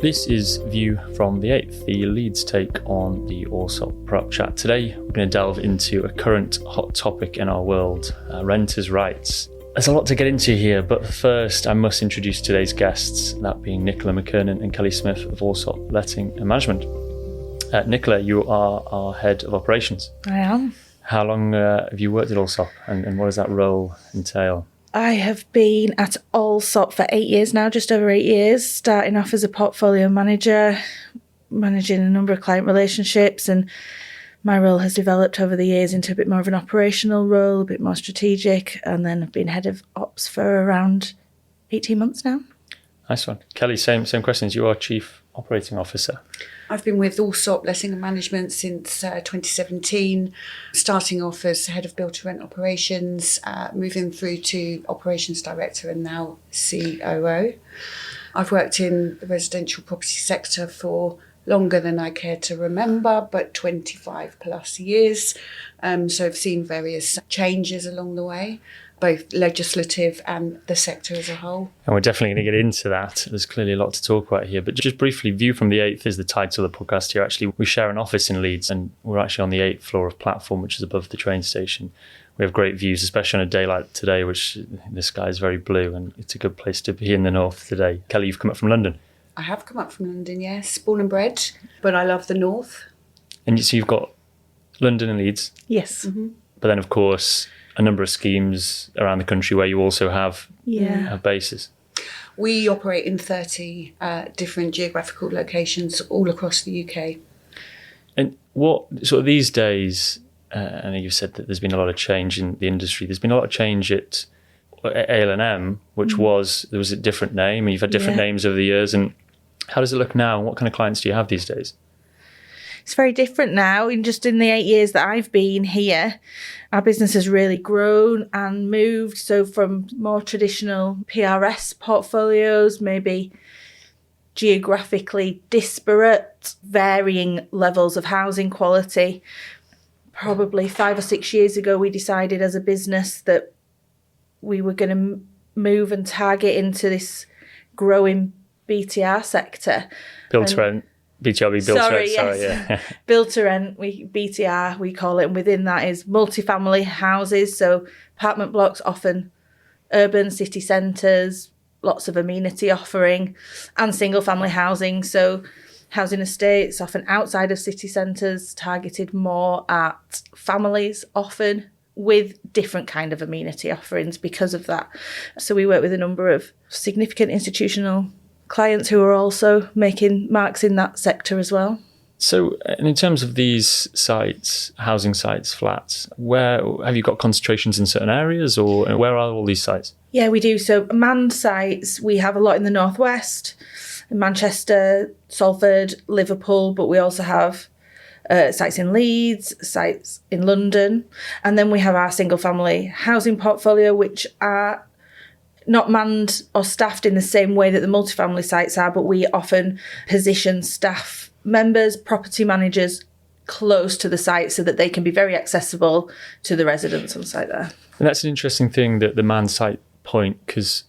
This is View from the 8th, the Leeds take on the Allsop Prop Chat. Today, we're going to delve into a current hot topic in our world, renters' rights. There's a lot to get into here, but first I must introduce today's guests, that being Nicola McKernan and Kelly Smith of Allsop Letting Management. Nicola, you are our head of operations. I am. How long have you worked at Allsop, and what does that role entail? I have been at Allsop for 8 years now, just over 8 years, starting off as a portfolio manager, managing a number of client relationships, and my role has developed over the years into a bit more of an operational role, a bit more strategic, and then I've been head of ops for around 18 months now. Nice one. Kelly, same questions. You are Chief Operating Officer. I've been with Allsop Letting Management since 2017, starting off as head of build-to-rent operations, moving through to operations director and now COO. I've worked in the residential property sector for longer than I care to remember, but 25 plus years. So I've seen various changes along the way, both legislative and the sector as a whole. And we're definitely going to get into that. There's clearly a lot to talk about here. But just briefly, View from the 8th is the title of the podcast here. Actually, we share an office in Leeds, and we're actually on the 8th floor of platform, which is above the train station. We have great views, especially on a day like today, which the sky is very blue, and it's a good place to be in the north today. Kelly, you've come up from London. I have come up from London, yes, born and bred, but I love the north. And so you've got London and Leeds. Yes. Mm-hmm. But then, of course, a number of schemes around the country where you also have bases. We operate in 30 different geographical locations all across the UK. And what sort of these days, I know you've said that there's been a lot of change in the industry. There's been a lot of change at A&M, which there was a different name, and you've had different names over the years. And how does it look now? And what kind of clients do you have these days? It's very different now. In the 8 years that I've been here, our business has really grown and moved. So from more traditional PRS portfolios, maybe geographically disparate, varying levels of housing quality. Probably 5 or 6 years ago, we decided as a business that we were going to move and target into this growing BTR sector. Build to rent. BTR, build to rent. Sorry, yeah. Build to rent, BTR, we call it. And within that is multifamily houses. So apartment blocks, often urban city centres, lots of amenity offering, and single family housing. So housing estates, often outside of city centres, targeted more at families, often with different kind of amenity offerings because of that. So we work with a number of significant institutional clients who are also making marks in that sector as well. So in terms of these sites, housing sites, flats, where have you got concentrations in certain areas, or where are all these sites? Yeah, we do. So manned sites, we have a lot in the northwest, in Manchester, Salford, Liverpool, but we also have sites in Leeds, sites in London. And then we have our single family housing portfolio, which are not manned or staffed in the same way that the multifamily sites are, but we often position staff members, property managers close to the site so that they can be very accessible to the residents on site there. And that's an interesting thing, that the manned site point, because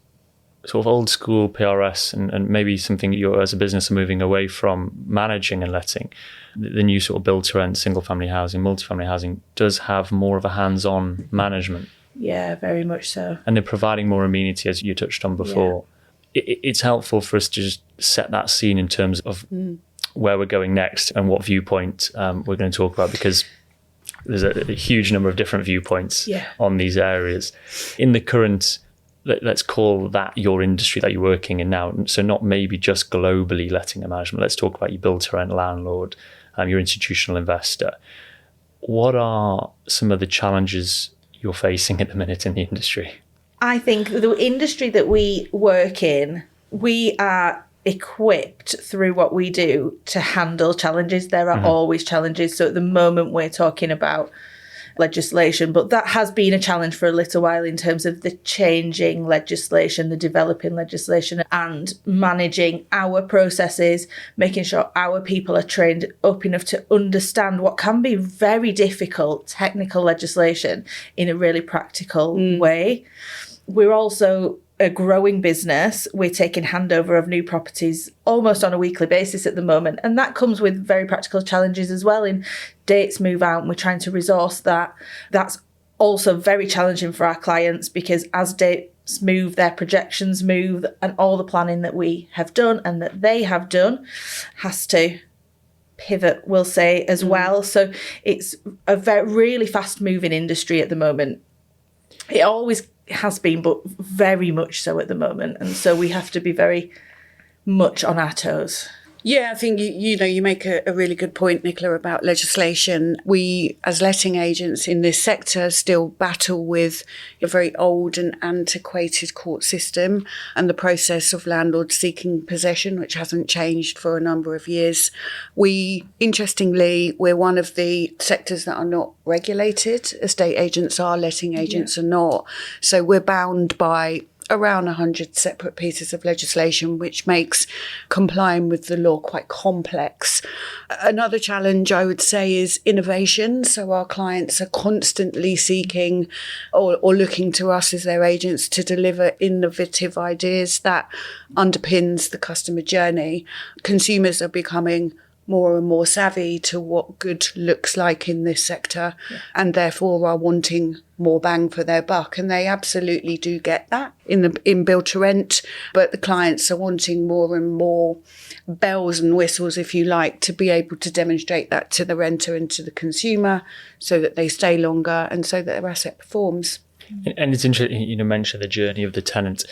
sort of old school PRS and maybe something you as a business are moving away from managing and letting. The new sort of build to rent, single family housing, multifamily housing does have more of a hands-on management. Yeah, very much so. And they're providing more amenity, as you touched on before. Yeah. It's helpful for us to just set that scene in terms of where we're going next and what viewpoint we're going to talk about, because there's a huge number of different viewpoints on these areas. In the current, let's call that your industry that you're working in now, so not maybe just globally letting and management. Let's talk about your build-to-rent landlord, your institutional investor. What are some of the challenges you're facing at the minute in the industry? I think the industry that we work in, we are equipped through what we do to handle challenges. There are always challenges. So at the moment we're talking about legislation, but that has been a challenge for a little while in terms of the changing legislation, the developing legislation, and managing our processes, making sure our people are trained up enough to understand what can be very difficult technical legislation in a really practical way. We're also a growing business, we're taking handover of new properties almost on a weekly basis at the moment. And that comes with very practical challenges as well. In dates move out and we're trying to resource that. That's also very challenging for our clients because as dates move, their projections move, and all the planning that we have done and that they have done has to pivot, we'll say, as well. So it's a really fast moving industry at the moment. It always has been, but very much so at the moment. And so we have to be very much on our toes. Yeah, I think you make a really good point, Nicola, about legislation. We, as letting agents in this sector, still battle with a very old and antiquated court system and the process of landlords seeking possession, which hasn't changed for a number of years. Interestingly, we're one of the sectors that are not regulated. Estate agents are, letting agents are not. So we're bound by around 100 separate pieces of legislation, which makes complying with the law quite complex. Another challenge, I would say, is innovation. So our clients are constantly seeking or looking to us as their agents to deliver innovative ideas that underpins the customer journey. Consumers are becoming more and more savvy to what good looks like in this sector, and therefore are wanting more bang for their buck. And they absolutely do get that in build to rent, but the clients are wanting more and more bells and whistles, if you like, to be able to demonstrate that to the renter and to the consumer so that they stay longer and so that their asset performs. And it's interesting, you mentioned the journey of the tenant.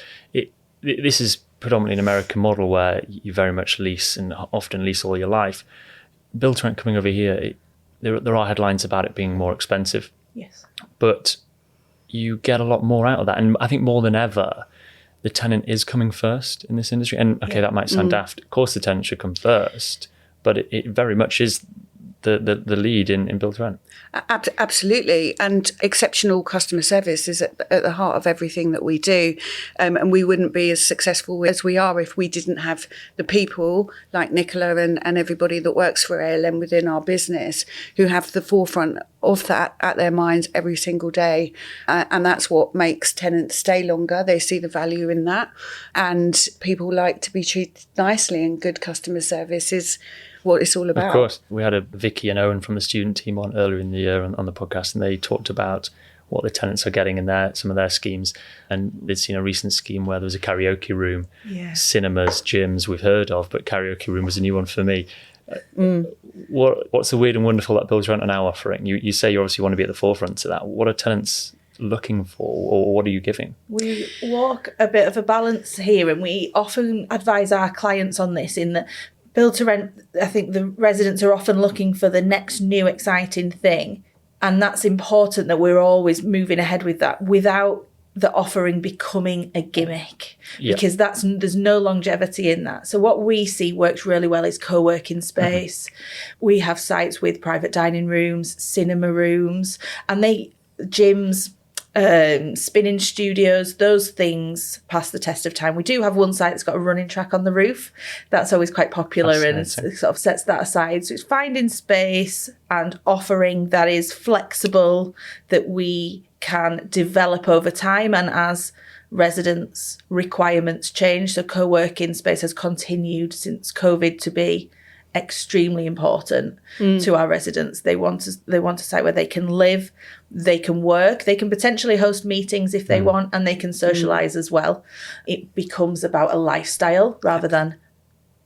This is predominantly an American model where you very much lease and often lease all your life. Build to rent coming over here, there are headlines about it being more expensive. Yes. But you get a lot more out of that. And I think more than ever, the tenant is coming first in this industry. And okay, that might sound daft. Of course, the tenant should come first, but it very much is the lead in build to rent. Absolutely. And exceptional customer service is at the heart of everything that we do. And we wouldn't be as successful as we are if we didn't have the people like Nicola and everybody that works for ALM within our business who have the forefront of that at their minds every single day. And that's what makes tenants stay longer. They see the value in that. And people like to be treated nicely, and good customer service is what it's all about. Of course. We had Vicky and Owen from the student team on earlier in the year on the podcast, and they talked about what the tenants are getting in some of their schemes. And they'd seen a recent scheme where there was a karaoke room, cinemas, gyms we've heard of, but karaoke room was a new one for me. What's the weird and wonderful that build to rent are now offering? You say you obviously want to be at the forefront to that. What are tenants looking for, or what are you giving? We walk a bit of a balance here, and we often advise our clients on this in that build to rent, I think the residents are often looking for the next new exciting thing. And that's important that we're always moving ahead with that without the offering becoming a gimmick, because there's no longevity in that. So what we see works really well is co-working space. We have sites with private dining rooms, cinema rooms, and gyms, spinning studios, those things pass the test of time. We do have one site that's got a running track on the roof. That's always quite popular and sort of sets that aside. So it's finding space and offering that is flexible, that we can develop over time and as residents' requirements change. So co-working space has continued since COVID to be extremely important to our residents. They want a site where they can live, they can work, they can potentially host meetings if they want, and they can socialise as well. It becomes about a lifestyle rather than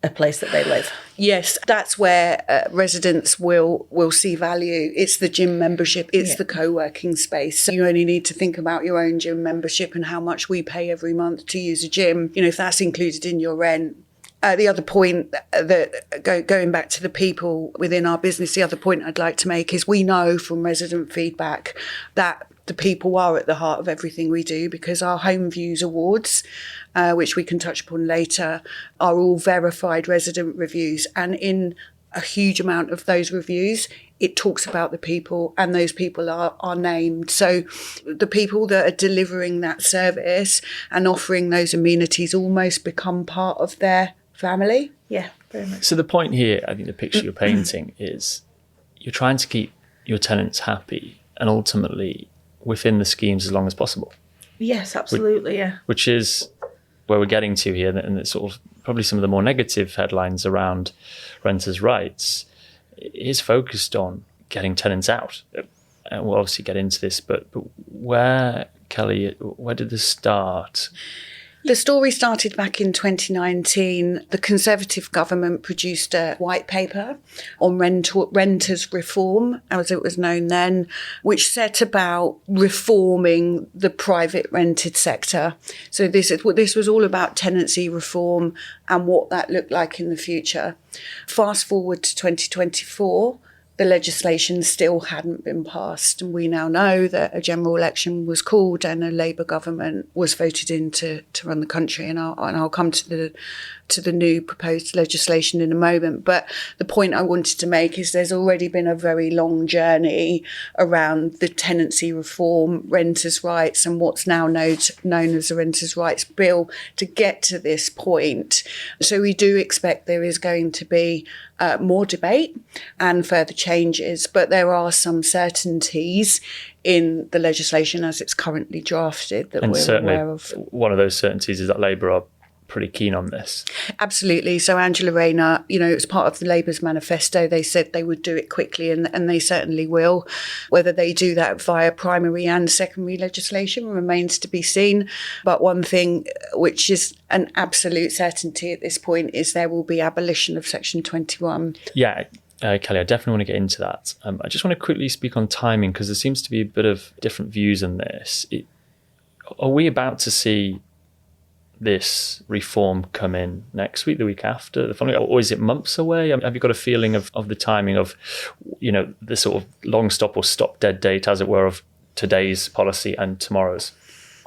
a place that they live. Yes, that's where residents will see value. It's the gym membership, it's the co-working space. So you only need to think about your own gym membership and how much we pay every month to use a gym. If that's included in your rent. The other point that going back to the people within our business, the other point I'd like to make is we know from resident feedback that the people are at the heart of everything we do, because our Home Views Awards, which we can touch upon later, are all verified resident reviews. And in a huge amount of those reviews, it talks about the people, and those people are named. So the people that are delivering that service and offering those amenities almost become part of their family. Yeah, very much. So the point here, I think the picture you're painting is you're trying to keep your tenants happy and ultimately within the schemes as long as possible. Yes, absolutely, Which is where we're getting to here, and it's sort of probably some of the more negative headlines around renters' rights, is focused on getting tenants out. And we'll obviously get into this, but where, Kelly, where did this start? The story started back in 2019. The Conservative government produced a white paper on renters reform, as it was known then, which set about reforming the private rented sector. So this was all about tenancy reform and what that looked like in the future. Fast forward to 2024. The legislation still hadn't been passed, and we now know that a general election was called and a Labour government was voted in to run the country. And I'll come to the new proposed legislation in a moment. But the point I wanted to make is there's already been a very long journey around the tenancy reform, renters' rights, and what's now known as the Renters' Rights Bill to get to this point. So we do expect there is going to be more debate and further changes, but there are some certainties in the legislation as it's currently drafted that we're aware of. One of those certainties is that Labour are pretty keen on this. Absolutely. So Angela Rayner, it's part of the Labour's manifesto. They said they would do it quickly, and they certainly will. Whether they do that via primary and secondary legislation remains to be seen. But one thing which is an absolute certainty at this point is there will be abolition of Section 21. Yeah. Kelly, I definitely want to get into that. I just want to quickly speak on timing, because there seems to be a bit of different views on this. Are we about to see this reform come in next week, the week after, the following, or is it months away? Have you got a feeling of the timing of, the sort of long stop or stop dead date, as it were, of today's policy and tomorrow's?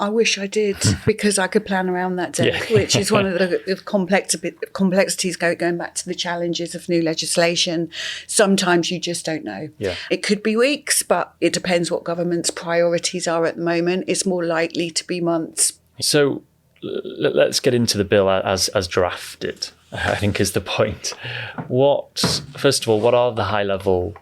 I wish I did, because I could plan around that day, which is one of the complexities going back to the challenges of new legislation. Sometimes you just don't know. Yeah. It could be weeks, but it depends what government's priorities are at the moment. It's more likely to be months. So let's get into the bill as drafted, I think is the point. First of all, what are the high-level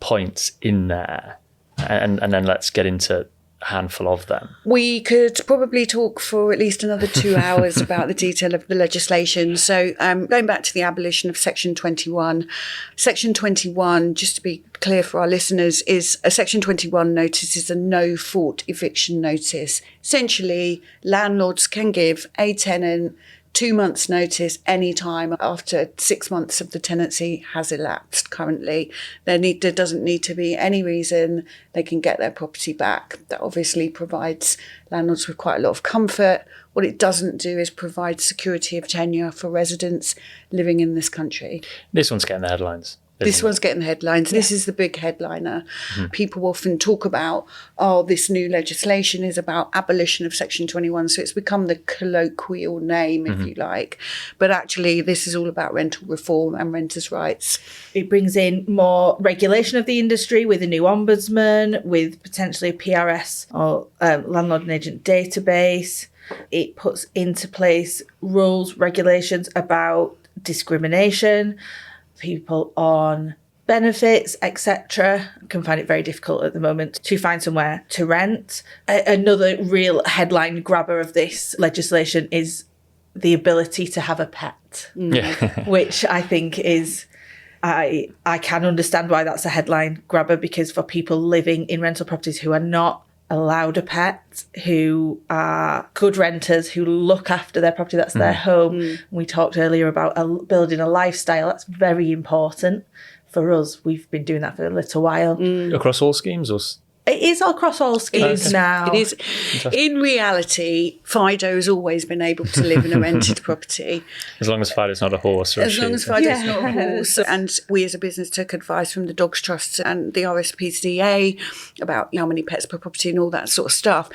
points in there? And then let's get into handful of them. We could probably talk for at least another 2 hours about the detail of the legislation. So going back to the abolition of Section 21. Section 21, just to be clear for our listeners, is a Section 21 notice is a no-fault eviction notice. Essentially, landlords can give a tenant 2 months' notice any time after 6 months of the tenancy has elapsed. Currently, there doesn't need to be any reason. They can get their property back. That obviously provides landlords with quite a lot of comfort. What it doesn't do is provide security of tenure for residents living in this country. This one's getting the headlines. This one's getting the headlines. Yeah. This is the big headliner. Mm-hmm. People often talk about, this new legislation is about abolition of Section 21. So it's become the colloquial name, if you like. But actually, this is all about rental reform and renters' rights. It brings in more regulation of the industry with a new ombudsman, with potentially a PRS or landlord and agent database. It puts into place rules, regulations about discrimination, people on benefits, etc. can find it very difficult at the moment to find somewhere to rent. Another real headline grabber of this legislation is the ability to have a pet, which I think is, I can understand why that's a headline grabber, because for people living in rental properties who are not allowed a pet, who are good renters, who look after their property, that's their home. We talked earlier about building a lifestyle. That's very important for us. We've been doing that for a little while. Across all schemes? Or it is across all schemes now. It is. In reality, Fido has always been able to live in a rented property. As long as Fido's not a horse or a sheep. As long as Fido's not a horse. And we as a business took advice from the Dogs Trust and the RSPCA about how many pets per property and all that sort of stuff.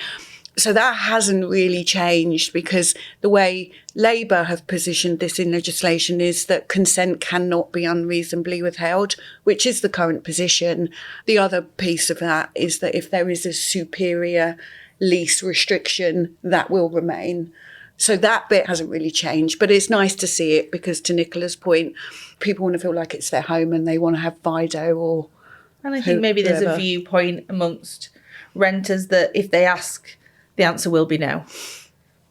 So that hasn't really changed, because the way Labour have positioned this in legislation is that consent cannot be unreasonably withheld, which is the current position. The other piece of that is that if there is a superior lease restriction, that will remain. So that bit hasn't really changed, but it's nice to see it, because to Nicola's point, people want to feel like it's their home and they want to have Fido or... And I think maybe there's a viewpoint amongst renters that if they ask, the answer will be no.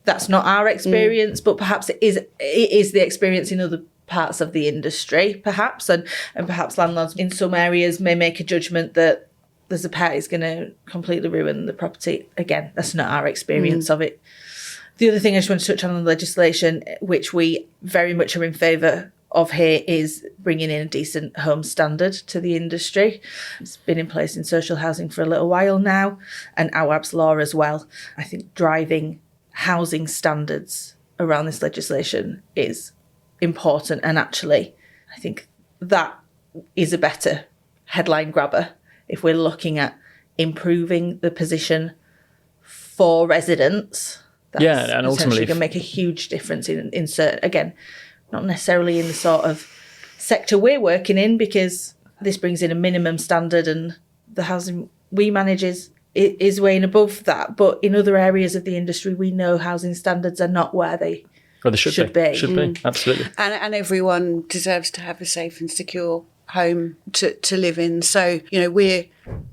That's not our experience, but perhaps it is the experience in other parts of the industry, perhaps, and perhaps landlords in some areas may make a judgment that there's a pet is going to completely ruin the property. Again, that's not our experience of it. The other thing I just want to touch on the legislation, which we very much are in favour of here, is bringing in a decent home standard to the industry. It's been in place in social housing for a little while now, and Awaabs Law as well. I think driving housing standards around this legislation is important, and actually I think that is a better headline grabber if we're looking at improving the position for residents. That's and ultimately going to make a huge difference in certain, again, not necessarily in the sort of sector we're working in, because this brings in a minimum standard and the housing we manage is way and above that. But in other areas of the industry, we know housing standards are not where they should be. Should be, absolutely. And everyone deserves to have a safe and secure home to live in. So, we're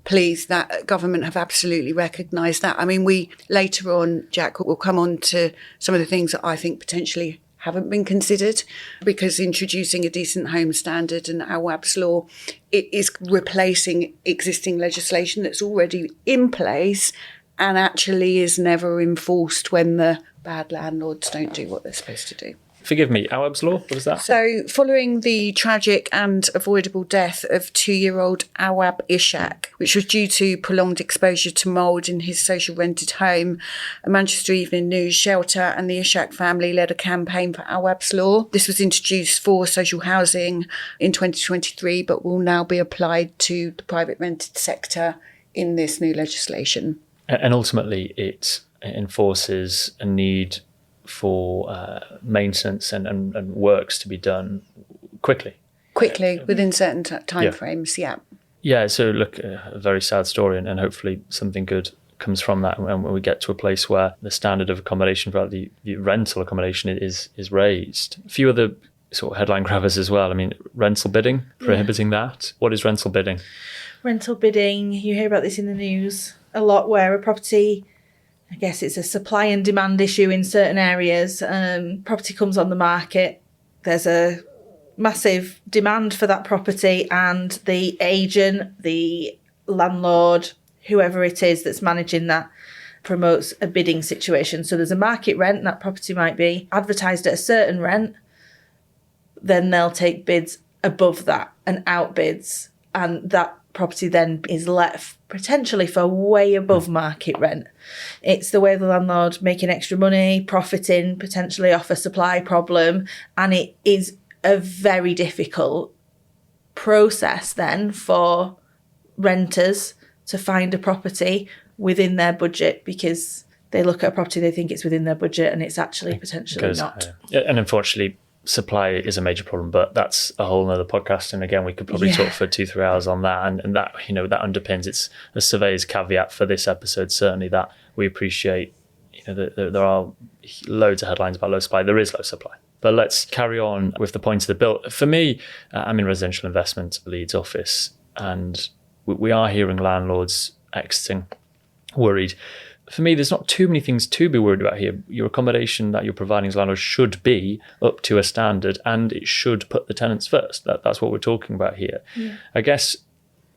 pleased that government have absolutely recognised that. I mean, we later on, Jack, will come on to some of the things that I think potentially haven't been considered, because introducing a decent home standard and Awaabs Law, it is replacing existing legislation that's already in place and actually is never enforced when the bad landlords don't do what they're supposed to do. Forgive me, Awaabs Law, what is that? So, following the tragic and avoidable death of 2-year-old Awaab Ishak, which was due to prolonged exposure to mould in his social rented home, a Manchester Evening News shelter and the Ishak family led a campaign for Awaabs Law. This was introduced for social housing in 2023, but will now be applied to the private rented sector in this new legislation. And ultimately, it enforces a need for maintenance and works to be done quickly within certain timeframes. Yeah, so look, a very sad story, and hopefully something good comes from that, and when we get to a place where the standard of accommodation for the rental accommodation is raised. A few other sort of headline grabbers as well. I mean, rental bidding, prohibiting that. What is rental bidding? Rental bidding, you hear about this in the news a lot, where a property, I guess it's a supply and demand issue in certain areas. Property comes on the market, there's a massive demand for that property, and the agent, the landlord, whoever it is that's managing that, promotes a bidding situation. So there's a market rent, that property might be advertised at a certain rent, then they'll take bids above that and outbids, and that property then is let potentially for way above market rent. It's the way of the landlord making extra money, profiting potentially off a supply problem, and it is a very difficult process then for renters to find a property within their budget, because they look at a property, they think it's within their budget, and it's actually potentially not. Yeah, and unfortunately, supply is a major problem, but that's a whole nother podcast. And again, we could probably talk for 2-3 hours on that. And that, that underpins, it's a surveyor's caveat for this episode, certainly, that we appreciate, that there are loads of headlines about low supply. There is low supply. But let's carry on with the point of the bill. For me, I'm in residential investment Leeds office, and we are hearing landlords exiting, worried. For me, there's not too many things to be worried about here. Your accommodation that you're providing as landlord should be up to a standard, and it should put the tenants first. That's what we're talking about here. Yeah. I guess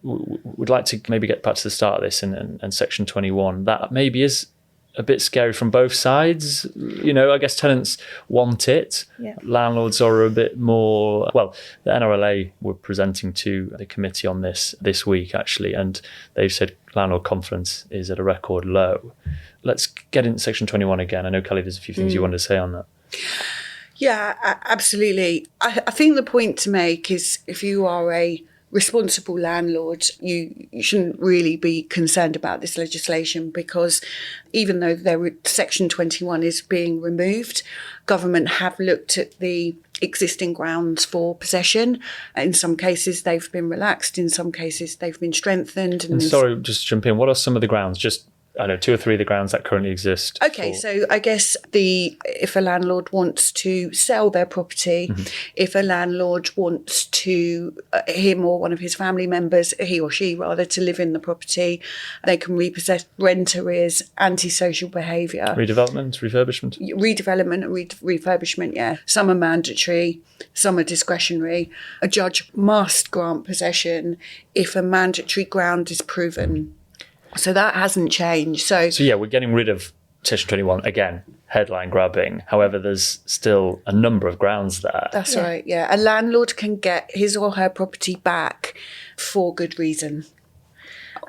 we'd like to maybe get back to the start of this and Section 21. That maybe is a bit scary from both sides. I guess tenants want it. Yeah. Landlords are a bit more, well, the NRLA were presenting to the committee on this week, actually, and they've said landlord confidence is at a record low. Let's get into Section 21 again. I know, Kelly, there's a few things you wanted to say on that. Yeah, absolutely. I think the point to make is, if you are a responsible landlord, you shouldn't really be concerned about this legislation, because even though Section 21 is being removed, government have looked at the existing grounds for possession. In some cases, they've been relaxed. In some cases, they've been strengthened. And sorry, just to jump in. What are some of the grounds? Just I don't know, 2 or 3 of the grounds that currently exist. Okay, so I guess if a landlord wants to sell their property, if a landlord wants to, him or one of his family members, he or she rather, to live in the property, they can repossess, rent arrears, antisocial behaviour. Redevelopment, refurbishment? Redevelopment and refurbishment, yeah. Some are mandatory, some are discretionary. A judge must grant possession if a mandatory ground is proven. So that hasn't changed. So yeah, we're getting rid of Section 21, again, headline grabbing. However, there's still a number of grounds there. That's right, yeah. A landlord can get his or her property back for good reason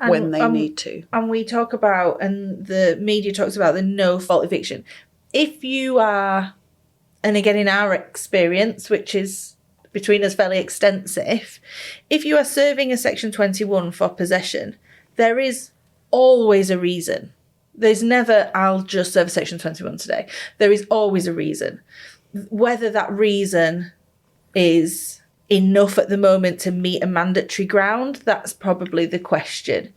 when they need to. And we talk about, and the media talks about, the no-fault eviction. If you are, and again in our experience, which is between us fairly extensive, if you are serving a Section 21 for possession, there is always a reason. There's never, I'll just serve Section 21 today. There is always a reason. Whether that reason is enough at the moment to meet a mandatory ground, that's probably the question.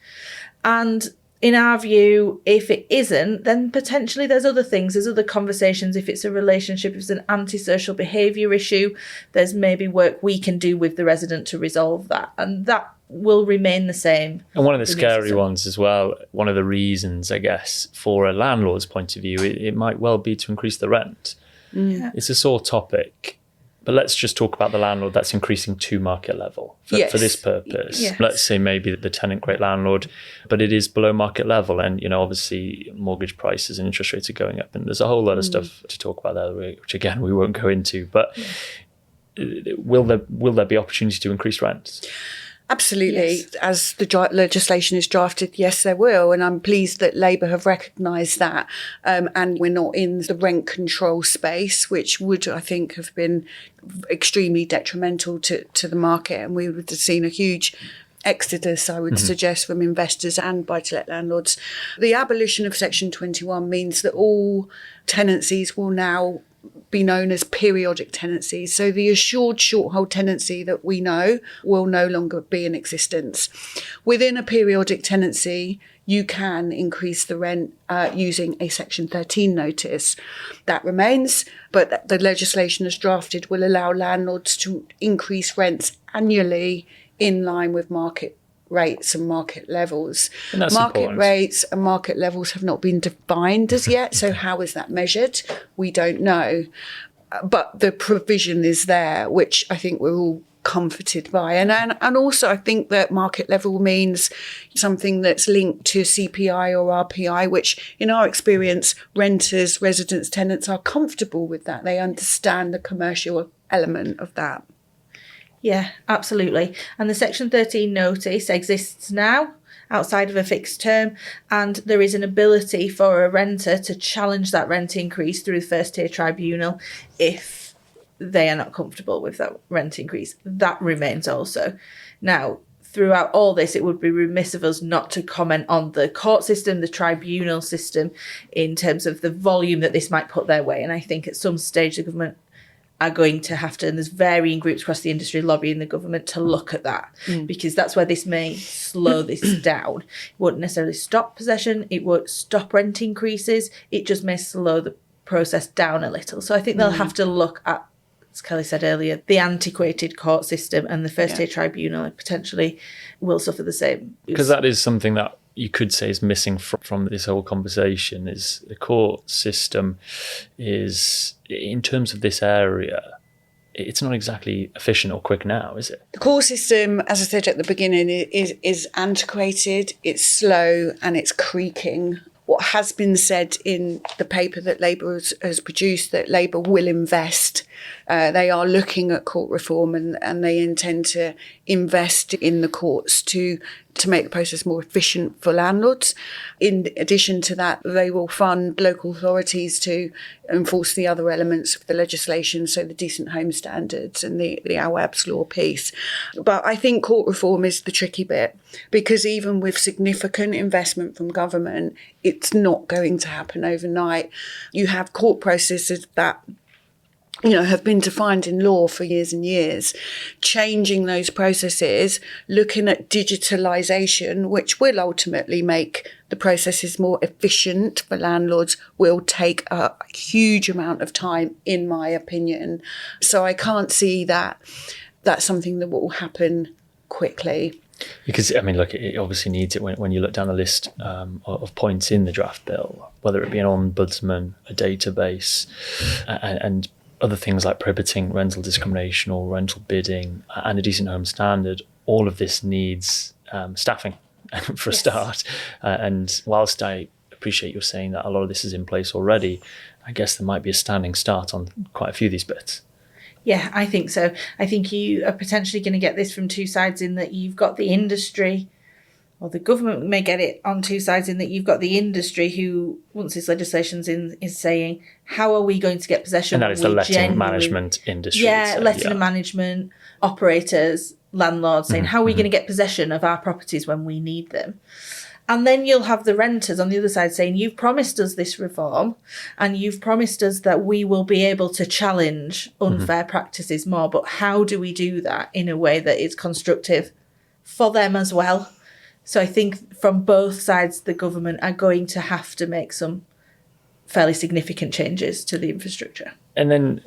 And in our view, if it isn't, then potentially there's other things, there's other conversations. If it's a relationship, if it's an antisocial behaviour issue, there's maybe work we can do with the resident to resolve that. And that will remain the same. And one of the scary ones as well, one of the reasons, I guess, for a landlord's point of view, it might well be to increase the rent. Yeah. It's a sore topic, but let's just talk about the landlord that's increasing to market level for this purpose. Yes. Let's say maybe the tenant, great landlord, but it is below market level, and obviously mortgage prices and interest rates are going up, and there's a whole lot of stuff to talk about there, which again we won't go into. But will there be opportunity to increase rents? Absolutely. Yes. As the legislation is drafted, yes, there will. And I'm pleased that Labour have recognised that. And we're not in the rent control space, which would, I think, have been extremely detrimental to the market. And we would have seen a huge exodus, I would suggest, from investors and buy-to-let landlords. The abolition of Section 21 means that all tenancies will now be known as periodic tenancies. So the assured short-hold tenancy that we know will no longer be in existence. Within a periodic tenancy, you can increase the rent using a Section 13 notice. That remains, but the legislation as drafted will allow landlords to increase rents annually in line with market rates and market levels. And that's market important. Rates and market levels have not been defined as yet, so how is that measured? We don't know. But the provision is there, which I think we're all comforted by. And also I think that market level means something that's linked to CPI or RPI, which in our experience, renters, residents, tenants are comfortable with that. They understand the commercial element of that. Yeah, absolutely. And the Section 13 notice exists now outside of a fixed term, and there is an ability for a renter to challenge that rent increase through the first tier tribunal if they are not comfortable with that rent increase. That remains also. Now, throughout all this, it would be remiss of us not to comment on the court system, the tribunal system, in terms of the volume that this might put their way. And I think at some stage the government are going to have to, and there's varying groups across the industry lobbying the government to look at that, because that's where this may slow this down. It won't necessarily stop possession, it won't stop rent increases, it just may slow the process down a little. So I think they'll have to look at, as Kelly said earlier, the antiquated court system, and the first tier tribunal potentially will suffer the same. Because that is something that you could say is missing from this whole conversation, is the court system is, in terms of this area, it's not exactly efficient or quick now, is it? The court system, as I said at the beginning, is antiquated, it's slow and it's creaking. What has been said in the paper that Labour has produced, that Labour will invest. They are looking at court reform and they intend to invest in the courts to make the process more efficient for landlords. In addition to that, they will fund local authorities to enforce the other elements of the legislation, so the Decent Homes Standards and the Awaabs Law piece. But I think court reform is the tricky bit, because even with significant investment from government, it's not going to happen overnight. You have court processes that have been defined in law for years and years, changing those processes, looking at digitalisation, which will ultimately make the processes more efficient for landlords, will take a huge amount of time, in my opinion. So I can't see that that's something that will happen quickly. Because, I mean, look, it obviously needs it when you look down the list of points in the draft bill, whether it be an ombudsman, a database, and other things like prohibiting rental discrimination or rental bidding and a decent home standard. All of this needs staffing for a start. And whilst I appreciate you saying that a lot of this is in place already, I guess there might be a standing start on quite a few of these bits. Yeah, I think so. I think you are potentially going to get this from two sides, in that you've got the industry, or the government may get it on two sides, in that you've got the industry who, once this legislation's in, is saying, how are we going to get possession? And that is the letting management industry. Yeah, letting and management, operators, landlords saying, how are we going to get possession of our properties when we need them? And then you'll have the renters on the other side saying, you've promised us this reform and you've promised us that we will be able to challenge unfair practices more. But how do we do that in a way that is constructive for them as well? So I think from both sides, the government are going to have to make some fairly significant changes to the infrastructure. And then,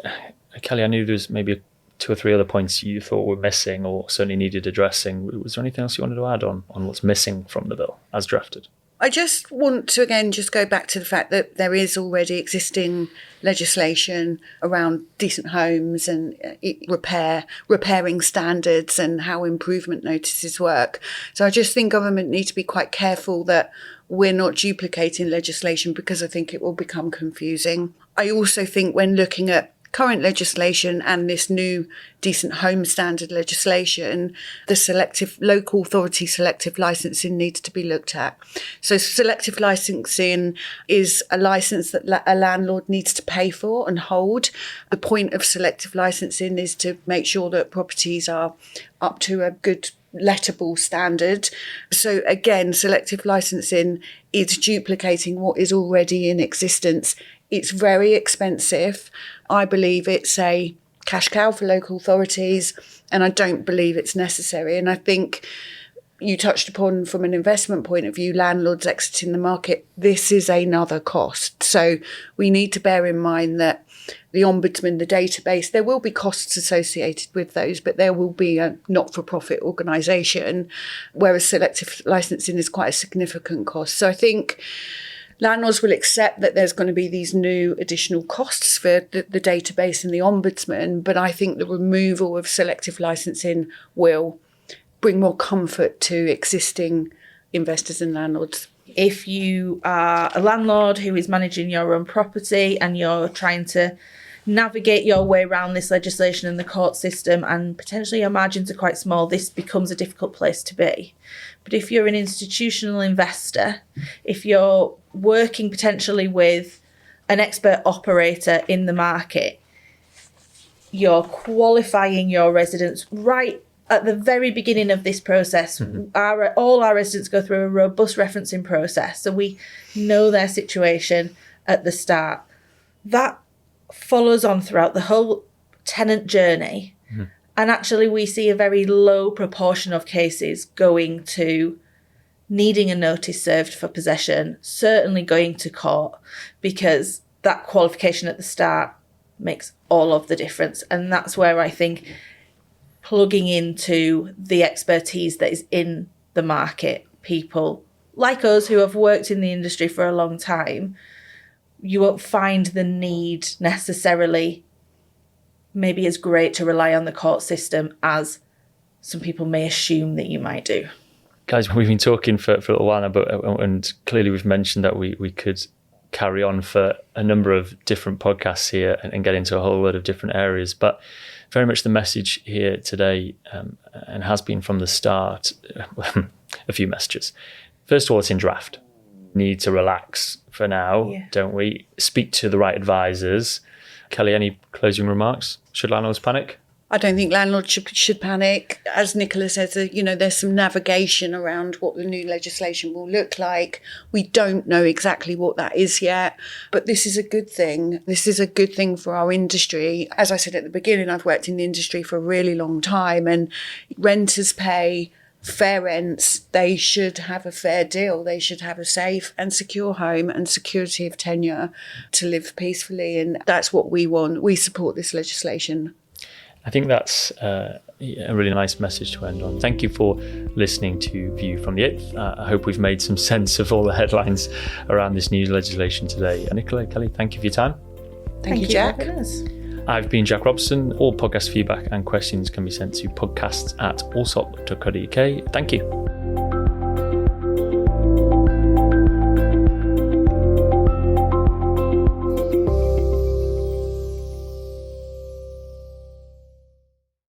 Kelly, I knew there was maybe 2 or 3 other points you thought were missing or certainly needed addressing. Was there anything else you wanted to add on what's missing from the bill as drafted? I just want to, again, just go back to the fact that there is already existing legislation around decent homes and repairing standards and how improvement notices work. So I just think government need to be quite careful that we're not duplicating legislation, because I think it will become confusing. I also think when looking at current legislation and this new decent home standard legislation, the local authority selective licensing needs to be looked at. So selective licensing is a license that a landlord needs to pay for and hold. The point of selective licensing is to make sure that properties are up to a good lettable standard. So again, selective licensing is duplicating what is already in existence. It's very expensive. I believe it's a cash cow for local authorities, and I don't believe it's necessary. And I think you touched upon, from an investment point of view, landlords exiting the market, this is another cost. So we need to bear in mind that the Ombudsman, the database, there will be costs associated with those, but there will be a not-for-profit organisation, whereas selective licensing is quite a significant cost. So I think landlords will accept that there's going to be these new additional costs for the database and the Ombudsman, but I think the removal of selective licensing will bring more comfort to existing investors and landlords. If you are a landlord who is managing your own property and you're trying to navigate your way around this legislation and the court system, and potentially your margins are quite small, this becomes a difficult place to be. But if you're an institutional investor, if you're working potentially with an expert operator in the market, you're qualifying your residents right at the very beginning of this process. All our residents go through a robust referencing process, so we know their situation at the start. That follows on throughout the whole tenant journey. And actually we see a very low proportion of cases going to needing a notice served for possession, certainly going to court, because that qualification at the start makes all of the difference. And that's where I think plugging into the expertise that is in the market, people like us who have worked in the industry for a long time, you won't find the need necessarily maybe as great to rely on the court system as some people may assume that you might do. Guys, we've been talking for a little while now, and clearly we've mentioned that we could carry on for a number of different podcasts here and get into a whole lot of different areas. But very much the message here today, and has been from the start, a few messages. First of all, it's in draft. Need to relax for now, don't we? Speak to the right advisors. Kelly, any closing remarks? Should landlords panic? I don't think landlords should panic. As Nicola says, there's some navigation around what the new legislation will look like. We don't know exactly what that is yet, but this is a good thing. This is a good thing for our industry. As I said at the beginning, I've worked in the industry for a really long time, and renters pay fair rents. They should have a fair deal. They should have a safe and secure home and security of tenure to live peacefully, and that's what we want. We support this legislation. I think that's a really nice message to end on. Thank you for listening to View from the 8th. I hope we've made some sense of all the headlines around this new legislation today. Nicola, Kelly, thank you for your time. Thank you, Jack. For having us. I've been Jack Robson. All podcast feedback and questions can be sent to podcasts@allsop.co.uk. Thank you.